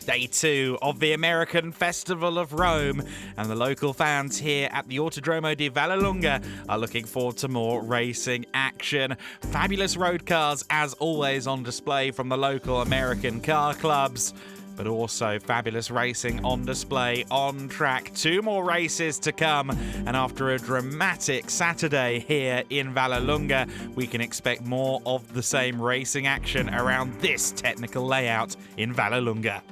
Day 2 of the American Festival of Rome, and the local fans here at the Autodromo di Vallelunga are looking forward to more racing action. Fabulous road cars as always on display from the local American car clubs, but also fabulous racing on display on track. 2 more races to come, and after a dramatic Saturday here in Vallelunga, we can expect more of the same racing action around this technical layout in Vallelunga.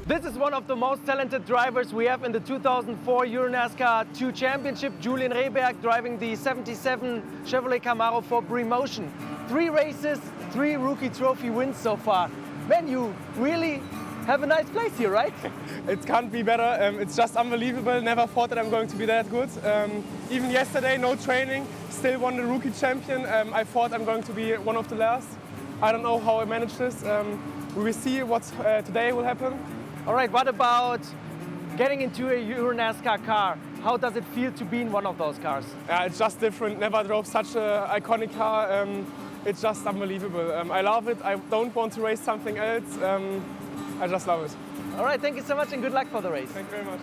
This is one of the most talented drivers we have in the 2004 Euro NASCAR 2 Championship, Julian Rehberg, driving the 77 Chevrolet Camaro for Motion. 3 races, 3 rookie trophy wins so far. Man, you really have a nice place here, right? It can't be better. It's just unbelievable. Never thought that I'm going to be that good. Even yesterday, no training, still won the rookie champion. I thought I'm going to be one of the last. I don't know how I managed this. We will see what today will happen. All right, what about getting into a Euro NASCAR car? How does it feel to be in one of those cars? It's just different. Never drove such an iconic car. It's just unbelievable. I love it. I don't want to race something else. I just love it. All right, thank you so much and good luck for the race. Thank you very much.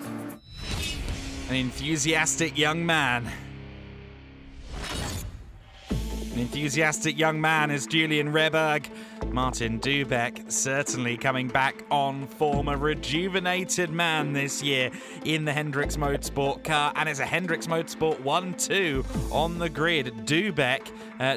An enthusiastic young man. An enthusiastic young man is Julian Rehberg. Martin Dubeck certainly coming back on form. A rejuvenated man this year in the Hendrix Motorsport car, and it's a Hendrix Motorsport 1-2 on the grid. Dubeck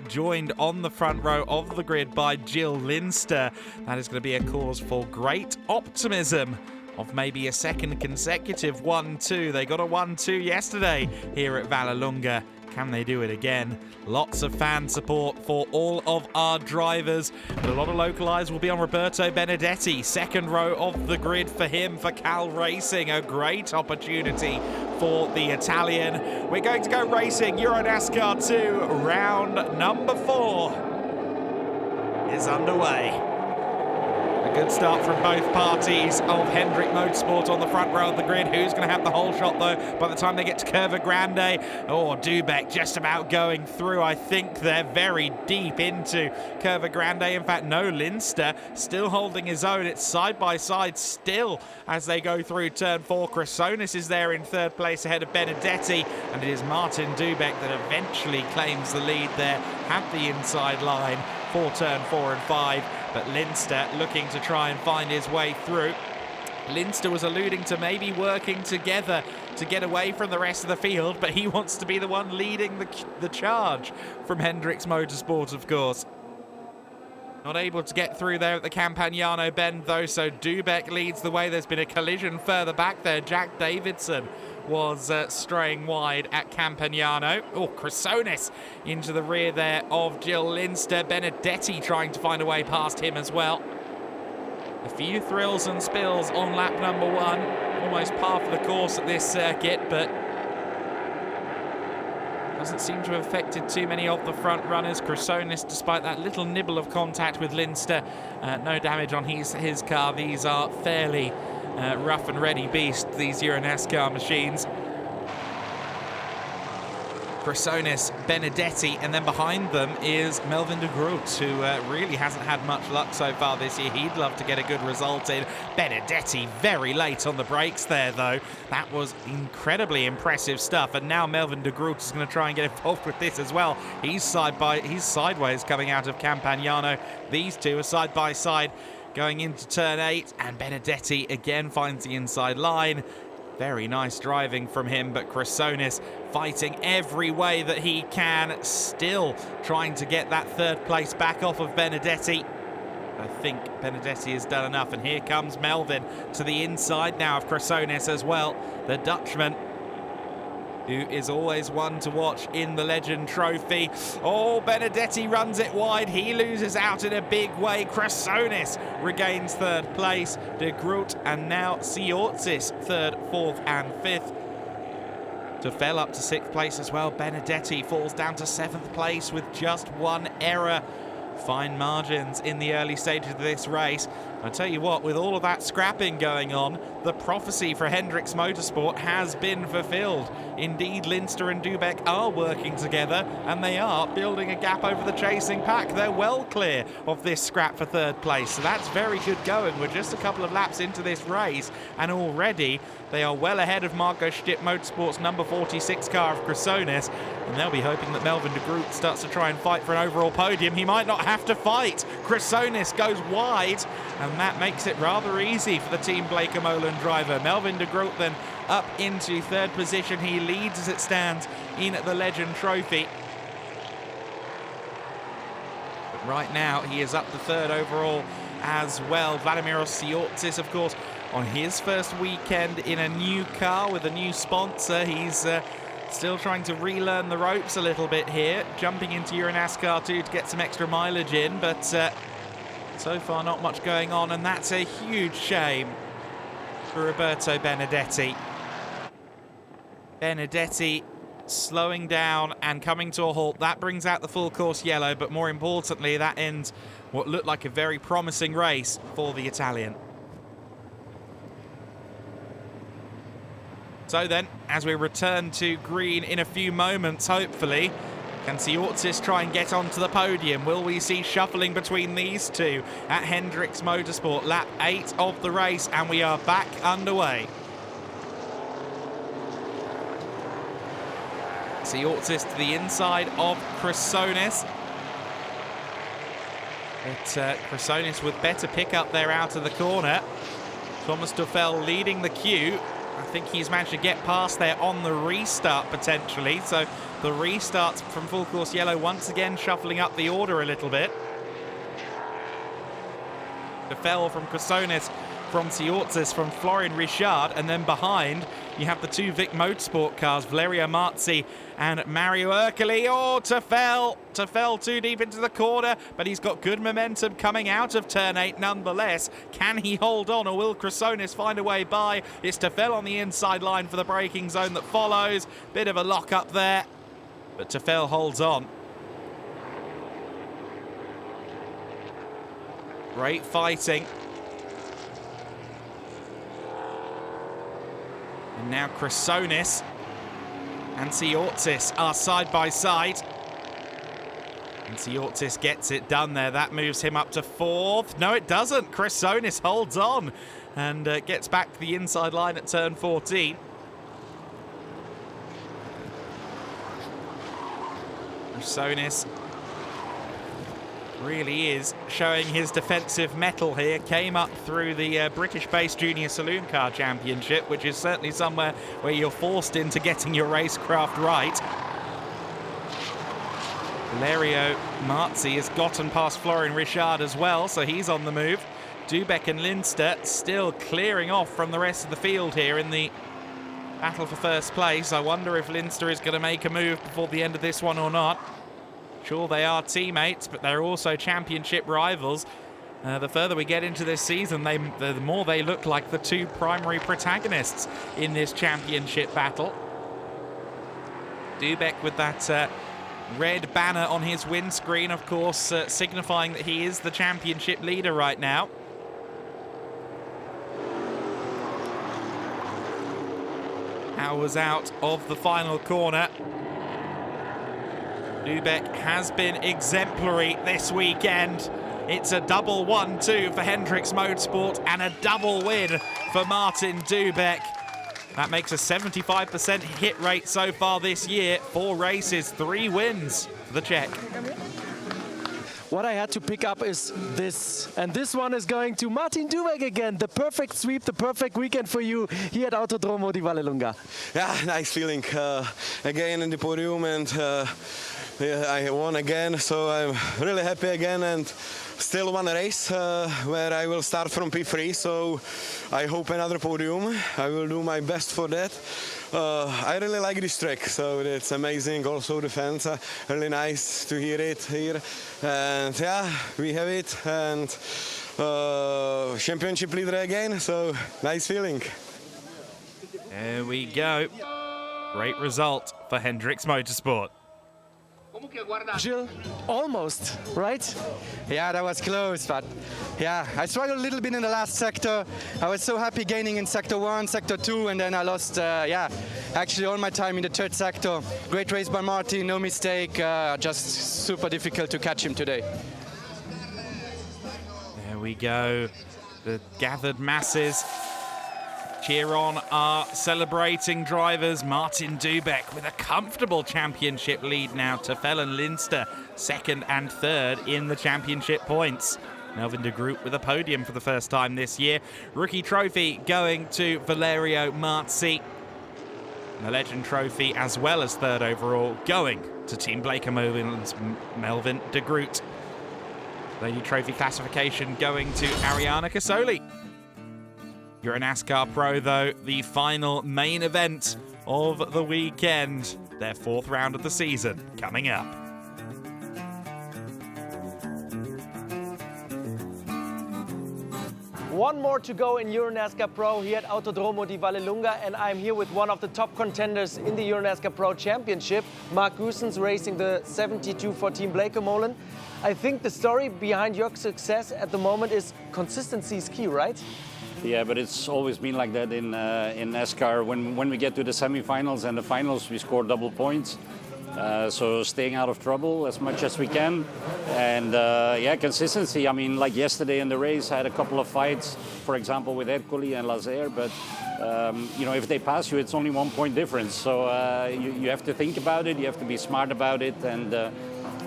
joined on the front row of the grid by Jill Linster. That is going to be a cause for great optimism of maybe a second consecutive 1-2. They got a 1-2 yesterday here at Vallelunga. Can they do it again? Lots of fan support for all of our drivers, but a lot of local eyes will be on Roberto Benedetti. Second row of the grid for him, for Cal Racing. A great opportunity for the Italian. We're going to go racing. Euro NASCAR 2, round number 4 is underway. A good start from both parties of Hendrick Motorsport on the front row of the grid. Who's going to have the whole shot, though, by the time they get to Curva Grande? Oh, Dubeck just about going through. I think they're very deep into Curva Grande. In fact, no, Linster still holding his own. It's side by side still as they go through turn 4. Chrysonis is there in 3rd place ahead of Benedetti, and it is Martin Dubeck that eventually claims the lead there at the inside line for turn 4 and 5. But Linster looking to try and find his way through. Linster was alluding to maybe working together to get away from the rest of the field, but he wants to be the one leading the charge from Hendrix Motorsport, of course. Not able to get through there at the Campagnano bend, though, so Dubeck leads the way. There's been a collision further back there. Jack Davidson was straying wide at Campagnano. Oh, Chrysonis into the rear there of Jill Linster. Benedetti trying to find a way past him as well. A few thrills and spills on lap number 1. Almost par for the course at this circuit, but doesn't seem to have affected too many of the front runners. Chrysonis, despite that little nibble of contact with Linster, no damage on his car. These are fairly rough and ready beast, these Euro NASCAR machines. Chrysonis, Benedetti, and then behind them is Melvin de Groot, who really hasn't had much luck so far this year. He'd love to get a good result in. Benedetti very late on the brakes there, though. That was incredibly impressive stuff, and now Melvin de Groot is going to try and get involved with this as well. He's sideways coming out of Campagnano. These two are side by side going into turn 8, and Benedetti again finds the inside line. Very nice driving from him, but Chrysonis fighting every way that he can, still trying to get that 3rd place back off of Benedetti. I think Benedetti has done enough, and here comes Melvin to the inside now of Chrysonis as well, the Dutchman, who is always one to watch in the Legend Trophy. Oh, Benedetti runs it wide. He loses out in a big way. Chrysonis regains 3rd place. De Groot and now Siortzis 3rd, 4th and 5th. Fell up to 6th place as well. Benedetti falls down to 7th place with just 1 error. Fine margins in the early stages of this race. I tell you what, with all of that scrapping going on, the prophecy for Hendricks Motorsport has been fulfilled. Indeed, Linster and Dubek are working together, and they are building a gap over the chasing pack. They're well clear of this scrap for third place, so that's very good going. We're just a couple of laps into this race, and already they are well ahead of Marco Stipp Motorsport's number 46 car of Chrysonis, and they'll be hoping that Melvin de Groot starts to try and fight for an overall podium. He might not have to fight. Chrysonis goes wide, and that makes it rather easy for the Team Blake-Molen driver. Melvin de Groot then up into third position. He leads as it stands in the Legend Trophy. But right now, he is up to third overall as well. Vladimir Osiortis, of course, on his first weekend in a new car with a new sponsor. He's still trying to relearn the ropes a little bit here, jumping into Euro NASCAR 2 to get some extra mileage in, but so far not much going on, and that's a huge shame for Roberto Benedetti. Benedetti slowing down and coming to a halt. That brings out the full course yellow, but more importantly, that ends what looked like a very promising race for the Italian. So then, as we return to green in a few moments, hopefully, can Osiortis try and get onto the podium? Will we see shuffling between these two at Hendricks Motorsport? Lap 8 of the race, and we are back underway. Osiortis to the inside of Chrysonis. But Chrysonis with better pickup there out of the corner. Thomas Tuffel leading the queue. I think he's managed to get past there on the restart potentially. So the restarts from full course yellow once again shuffling up the order a little bit. Tuffel from Chrysonis, from Osiortis, from Florian Richard, and then behind you have the two Vic Motorsport cars, Valerio Marzi and Mario Ercoli. Oh, Tuffel too deep into the corner, but he's got good momentum coming out of turn 8 nonetheless. Can he hold on, or will Chrysonis find a way by? It's Tuffel on the inside line for the braking zone that follows. Bit of a lock up there, but Tuffel holds on. Great fighting. And now Chrysonis and Osiortis are side by side. And Osiortis gets it done there. That moves him up to fourth. No, it doesn't. Chrysonis holds on and gets back to the inside line at turn 14. Chrysonis really is showing his defensive mettle here. Came up through the British-based Junior Saloon Car Championship, which is certainly somewhere where you're forced into getting your racecraft right. Valerio Marzi has gotten past Florian Richard as well, so he's on the move. Dubek and Linster still clearing off from the rest of the field here in the battle for first place. I wonder if Linster is going to make a move before the end of this one or not. Sure, they are teammates, but they're also championship rivals. The further we get into this season, the more they look like the two primary protagonists in this championship battle. Dubek with that red banner on his windscreen, of course, signifying that he is the championship leader right now. Hours out of the final corner. Dubek has been exemplary this weekend. It's a double 1-2 for Hendricks Motorsport and a double win for Martin Dubek. That makes a 75% hit rate so far this year. 4 races, 3 wins for the Czech. What I had to pick up is this, and this one is going to Martin Dubek again. The perfect sweep, the perfect weekend for you here at Autodromo di Vallelunga. Yeah, nice feeling again in the podium, and yeah, I won again, so I'm really happy again, and still one race where I will start from P3, so I hope another podium. I will do my best for that. I really like this track, so it's amazing. Also the fans are really nice to hear it here, and yeah, we have it, and championship leader again, so nice feeling. There we go. Great result for Hendricks Motorsport. Gilles, almost, right? Yeah, that was close, but yeah, I struggled a little bit in the last sector. I was so happy gaining in sector 1, sector 2, and then I lost, actually all my time in the third sector. Great race by Martin, no mistake, just super difficult to catch him today. There we go. The gathered masses cheer on our celebrating drivers. Martin Dubeck with a comfortable championship lead now to Fellen Linster, second and third in the championship points. Melvin de Groot with a podium for the first time this year. Rookie trophy going to Valerio Marzi. The Legend Trophy, as well as third overall, going to Team Blakemolen's Melvin de Groot. Lady Trophy classification going to Ariana Casoli. You're a NASCAR Pro, though, the final main event of the weekend. Their fourth round of the season coming up. One more to go in Euro NASCAR Pro here at Autodromo di Vallelunga, and I'm here with one of the top contenders in the Euro NASCAR Pro Championship, Mark Goossens, racing the 72 for Team Blakemolen. I think the story behind your success at the moment is consistency is key, right? Yeah, but it's always been like that in NASCAR. When we get to the semifinals and the finals, we score double points. So staying out of trouble as much as we can. And yeah, consistency. I mean, like yesterday in the race, I had a couple of fights, for example, with Ercole and Lazer. But, you know, if they pass you, it's only 1 point difference. So you have to think about it. You have to be smart about it. And,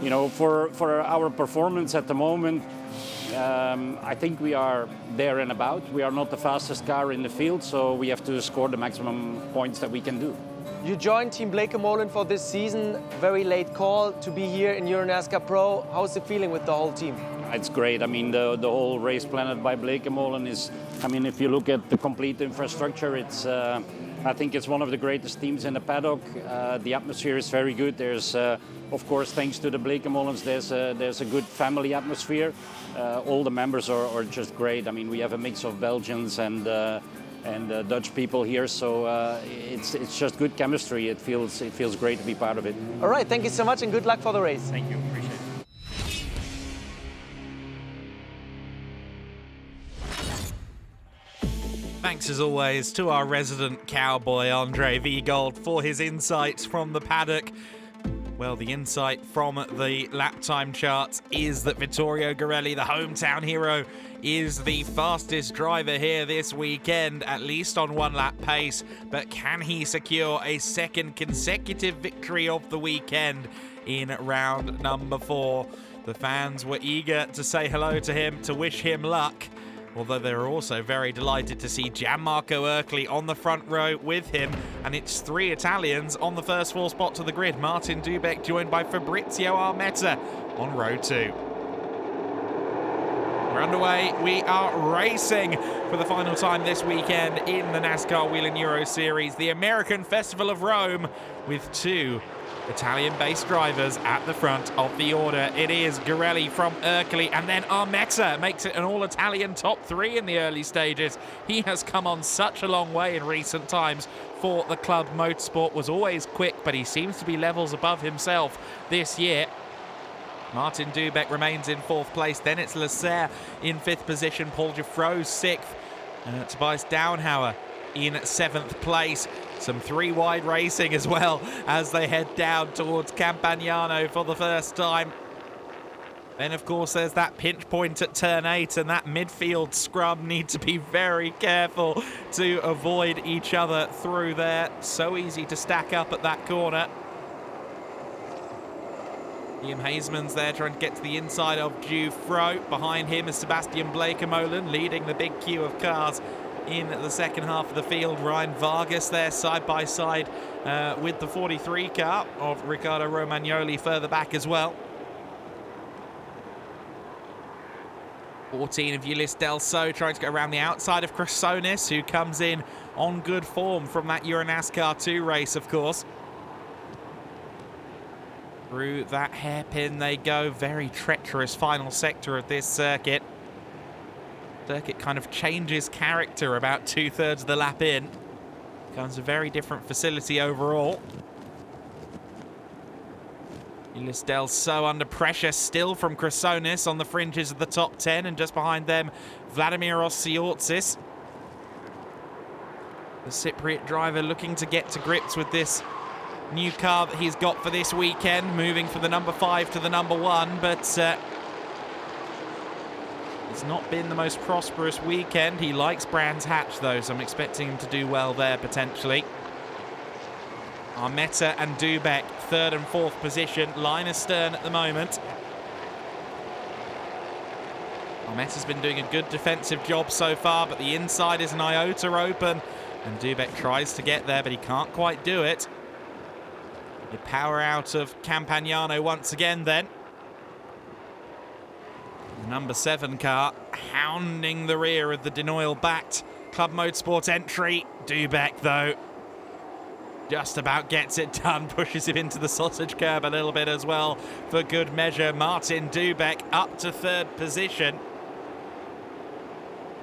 you know, for our performance at the moment, I think we are there and about. We are not the fastest car in the field, so we have to score the maximum points that we can do. You joined Team Blakemolen for this season. Very late call to be here in Euro NASCAR Pro. How's the feeling with the whole team? It's great. I mean, the whole race planned by Blakemolen is, I mean, if you look at the complete infrastructure, it's, I think it's one of the greatest teams in the paddock. The atmosphere is very good. There's, of course, thanks to the Blakemolens, there's a good family atmosphere. All the members are just great. I mean, we have a mix of Belgians and Dutch people here, so it's just good chemistry. It feels great to be part of it. All right, thank you so much and good luck for the race. Thank you, appreciate it. Thanks as always to our resident cowboy André Wiegold for his insights from the paddock. Well, the insight from the lap time charts is that Vittorio Garelli, the hometown hero, is the fastest driver here this weekend, at least on one lap pace. But can he secure a second consecutive victory of the weekend in round number 4? The fans were eager to say hello to him, to wish him luck. Although they were also very delighted to see Gianmarco Ercole on the front row with him. And it's 3 Italians on the first 4 spots of the grid. Martin Dubeck joined by Fabrizio Armetta on row 2. We're underway. We are racing for the final time this weekend in the NASCAR Wheel & Euro Series, the American Festival of Rome, with 2 Italian-based drivers at the front of the order. It is Garelli from Ercole, and then Armetta makes it an all-Italian top 3 in the early stages. He has come on such a long way in recent times for the club. Motorsport was always quick, but he seems to be levels above himself this year. Martin Dubeck remains in 4th place. Then it's Lacer in 5th position. Paul Geoffroy 6th. Tobias Downhauer in 7th place. Some 3-wide racing as well as they head down towards Campagnano for the first time. Then, of course, there's that pinch point at turn 8, and that midfield scrum need to be very careful to avoid each other through there. So easy to stack up at that corner. Liam Hazeman's there trying to get to the inside of Geoffroy. Behind him is Sebastian Blakemolen leading the big queue of cars in the second half of the field. Ryan Vargas there side by side with the 43 car of Riccardo Romagnoli further back as well. 14 of Ulysse Delso trying to go around the outside of Chrysonis, who comes in on good form from that Euro NASCAR 2 race, of course. Through that hairpin they go. Very treacherous final sector of this circuit. Circuit kind of changes character about 2/3 of the lap in. Becomes a very different facility overall. Ulyss Del So under pressure still from Chrysonis on the fringes of the top 10, and just behind them, Vladimir Osiortsis. The Cypriot driver looking to get to grips with this new car that he's got for this weekend, moving from the number 5 to the number 1, but it's not been the most prosperous weekend. He likes Brands Hatch though, so I'm expecting him to do well there potentially. Armetta and Dubek, 3rd and 4th position. Line astern at the moment. Armetta's been doing a good defensive job so far, but the inside is an iota open. And Dubek tries to get there, but he can't quite do it. The power out of Campagnano once again then. The number 7 car hounding the rear of the Denoil-backed Club Motorsport entry. Dubek, though, just about gets it done, pushes him into the sausage curb a little bit as well for good measure. Martin Dubek up to 3rd position.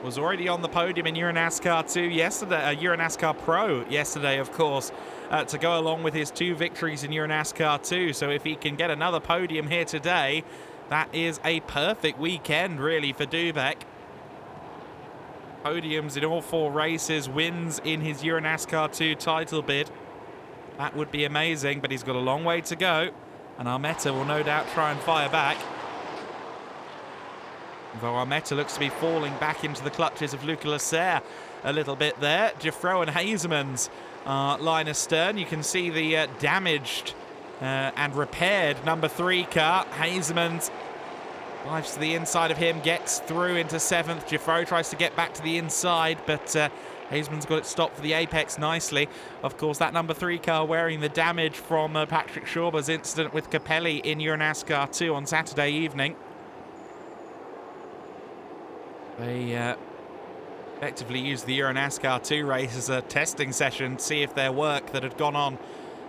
Was already on the podium in Euronascar 2 yesterday, Euronascar Pro yesterday, of course, to go along with his 2 victories in Euronascar 2. So if he can get another podium here today, that is a perfect weekend, really, for Dubek. Podiums in all 4 races, wins in his Euronascar 2 title bid. That would be amazing, but he's got a long way to go, and Armetta will no doubt try and fire back. Though Armetta looks to be falling back into the clutches of Luca Lasser a little bit there. Geoffroy and Hazeman's line astern. You can see the damaged and repaired number 3 car. Hazeman's dives to the inside of him, gets through into 7th. Geoffroy tries to get back to the inside, but Hazeman's got it stopped for the apex nicely. Of course, that number 3 car wearing the damage from Patrick Schauber's incident with Capelli in Euronascar 2 on Saturday evening. They effectively used the Euronascar 2 race as a testing session to see if their work that had gone on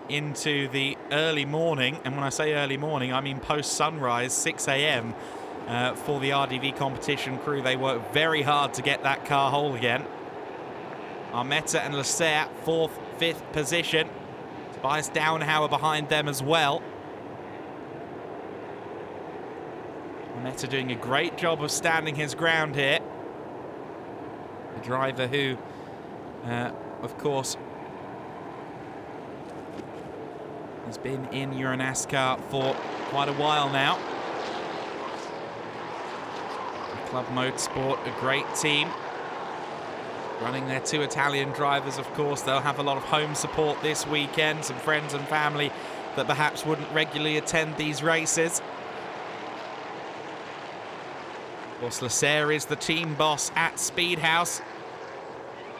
into the early morning, and when I say early morning, I mean post-sunrise, 6 a.m. For the RDV competition crew. They worked very hard to get that car whole again. Armetta and Lasser, 4th, 5th position. Tobias Downhauer behind them as well. Armetta doing a great job of standing his ground here. A driver who, of course, has been in Euronascar for quite a while now. Club Motorsport, a great team. Running their 2 Italian drivers, of course. They'll have a lot of home support this weekend. Some friends and family that perhaps wouldn't regularly attend these races. Of course, Lasser is the team boss at Speedhouse.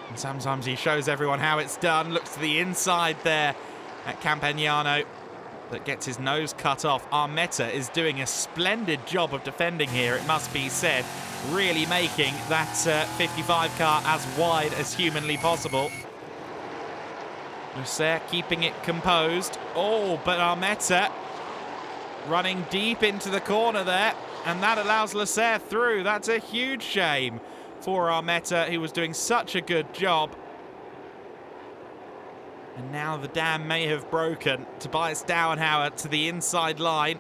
And sometimes he shows everyone how it's done. Looks to the inside there at Campagnano, that gets his nose cut off. Armetta is doing a splendid job of defending here, it must be said. Really making that 55 car as wide as humanly possible. Lasser keeping it composed. Oh, but Armetta running deep into the corner there, and that allows Lasser through. That's a huge shame for Armetta, who was doing such a good job. And now the dam may have broken. Tobias Downhauer to the inside line.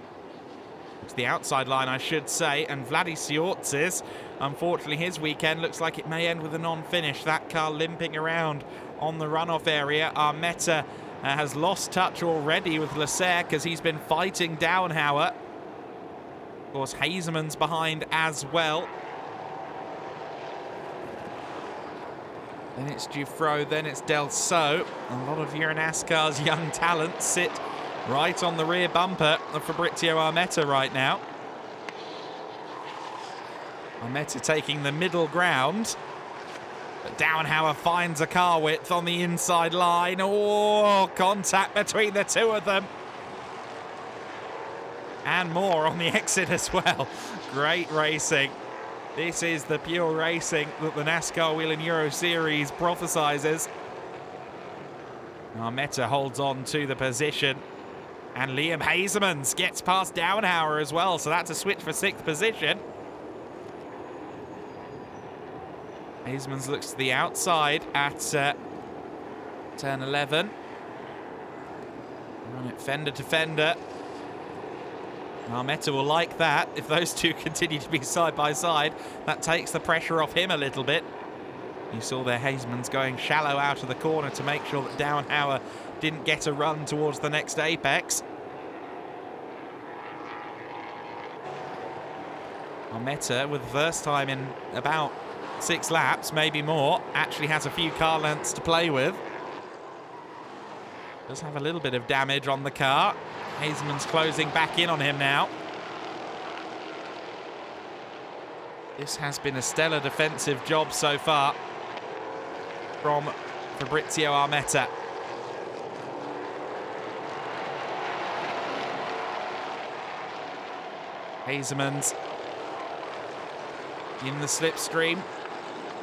To the outside line, I should say. And Vladi Siortzis, unfortunately, his weekend looks like it may end with a non-finish. That car limping around on the runoff area. Armetta has lost touch already with Lasser because he's been fighting Downhauer. Of course, Hazeman's behind as well. Then it's Geoffroy, then it's Del So. A lot of Euronascar's young talents sit right on the rear bumper of Fabrizio Armetta right now. Armetta taking the middle ground. But Downhauer finds a car width on the inside line. Oh, contact between the 2 of them. And more on the exit as well. Great racing. This is the pure racing that the NASCAR Wheel and Euro Series prophesizes. Armetta holds on to the position. And Liam Hazemans gets past Downhauer as well, so that's a switch for 6th position. Hazemans looks to the outside at turn 11. Run it fender to fender. Armetta will like that. If those two continue to be side by side, that takes the pressure off him a little bit. You saw there Heijmans going shallow out of the corner to make sure that Douwenhauer didn't get a run towards the next apex. Armetta, with first time in about 6 laps, maybe more, actually has a few car lengths to play with. Does have a little bit of damage on the car. Heijmans closing back in on him now. This has been a stellar defensive job so far from Fabrizio Armetta. Heijmans in the slipstream,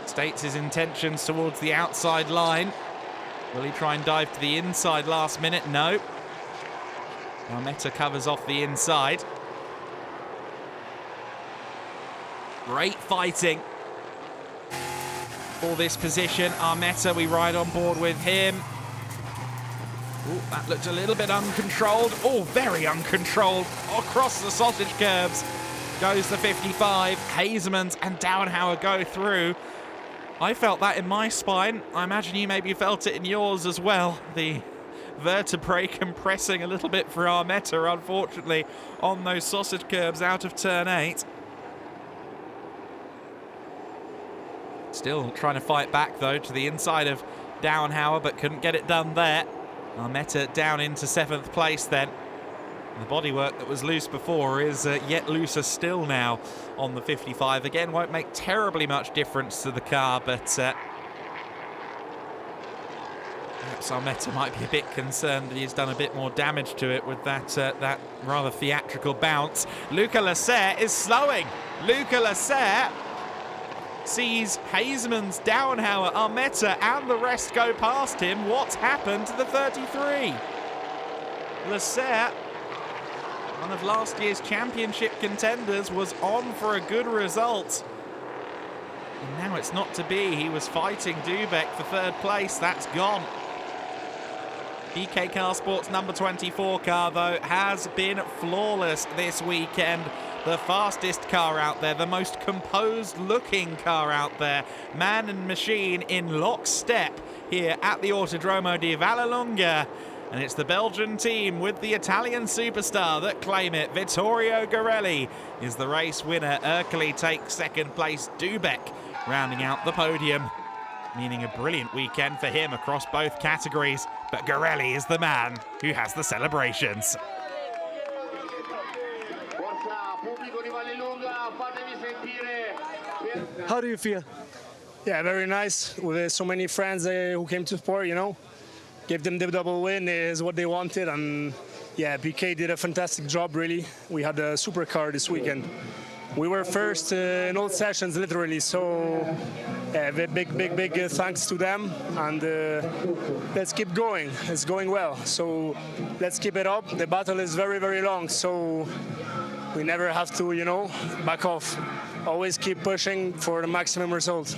states his intentions towards the outside line. Will he try and dive to the inside last minute? No. Armetta covers off the inside. Great fighting for this position. Armetta, we ride on board with him. Ooh, that looked a little bit uncontrolled. Oh, very uncontrolled. Across the sausage curbs goes the 55. Heijmans and Douwenhauer go through. I felt that in my spine. I imagine you maybe felt it in yours as well. The vertebrae compressing a little bit for Armetta, unfortunately, on those sausage curbs out of turn 8. Still trying to fight back, though, to the inside of Douwenhauer, but couldn't get it done there. Armetta down into 7th place then. The bodywork that was loose before is yet looser still now on the 55. Again, won't make terribly much difference to the car, but perhaps Armetta might be a bit concerned that he's done a bit more damage to it with that rather theatrical bounce. Luca Lasser is slowing. Luca Lasser sees Heijmans, Douwenhauer, Armetta, and the rest go past him. What's happened to the 33? Lasser, one of last year's championship contenders, was on for a good result. And now it's not to be. He was fighting Dubek for 3rd place. That's gone. DK Car Sports number 24 car, though, has been flawless this weekend. The fastest car out there, the most composed looking car out there. Man and machine in lockstep here at the Autodromo di Vallelunga. And it's the Belgian team with the Italian superstar that claim it. Vittorio Garelli is the race winner. Ercole takes 2nd place. Dubek rounding out the podium, meaning a brilliant weekend for him across both categories. But Garelli is the man who has the celebrations. How do you feel? Yeah, very nice. With so many friends who came to support, you know. Gave them the double win is what they wanted. And yeah, BK did a fantastic job, really. We had a supercar this weekend. We were first in all sessions, literally. So big thanks to them. And let's keep going. It's going well. So let's keep it up. The battle is very, very long. So we never have to, you know, back off. Always keep pushing for the maximum result.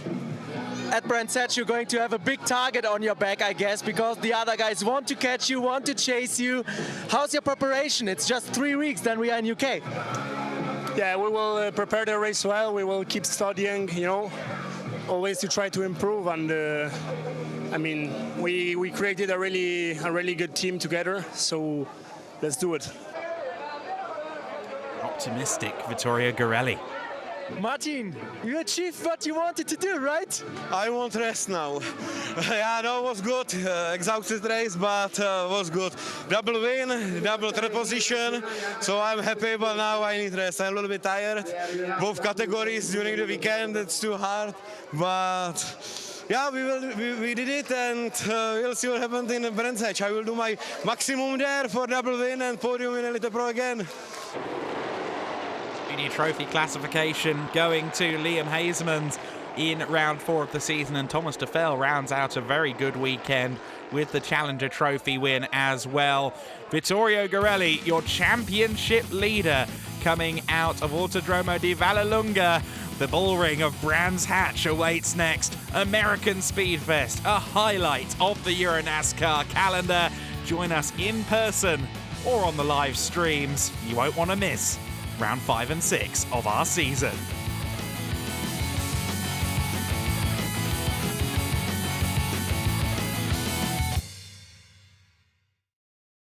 At Brands Hatch, you're going to have a big target on your back, I guess, because the other guys want to catch you, want to chase you. How's your preparation? It's just 3 weeks, then we are in UK. Yeah, we will prepare the race well. We will keep studying, you know, always to try to improve. And I mean, we created a really good team together. So let's do it. Optimistic Vittorio Garelli. Martin, you achieved what you wanted to do, right? I want rest now. Yeah, no, it was good. Exhausted race, but was good. Double win, double 3rd position. So I'm happy, but now I need rest. I'm a little bit tired. Both categories during the weekend, it's too hard. But yeah, we did it, and we'll see what happens in Brands Hatch. I will do my maximum there for double win and podium in Elite Pro again. Junior Trophy classification going to Liam Heijmans in round 4 of the season, and Thomas de Fel rounds out a very good weekend with the Challenger Trophy win as well. Vittorio Garelli, your championship leader, coming out of Autodromo di Vallelunga. The bullring of Brands Hatch awaits next. American Speedfest, a highlight of the Euro NASCAR calendar. Join us in person or on the live streams. You won't want to miss round 5 and 6 of our season.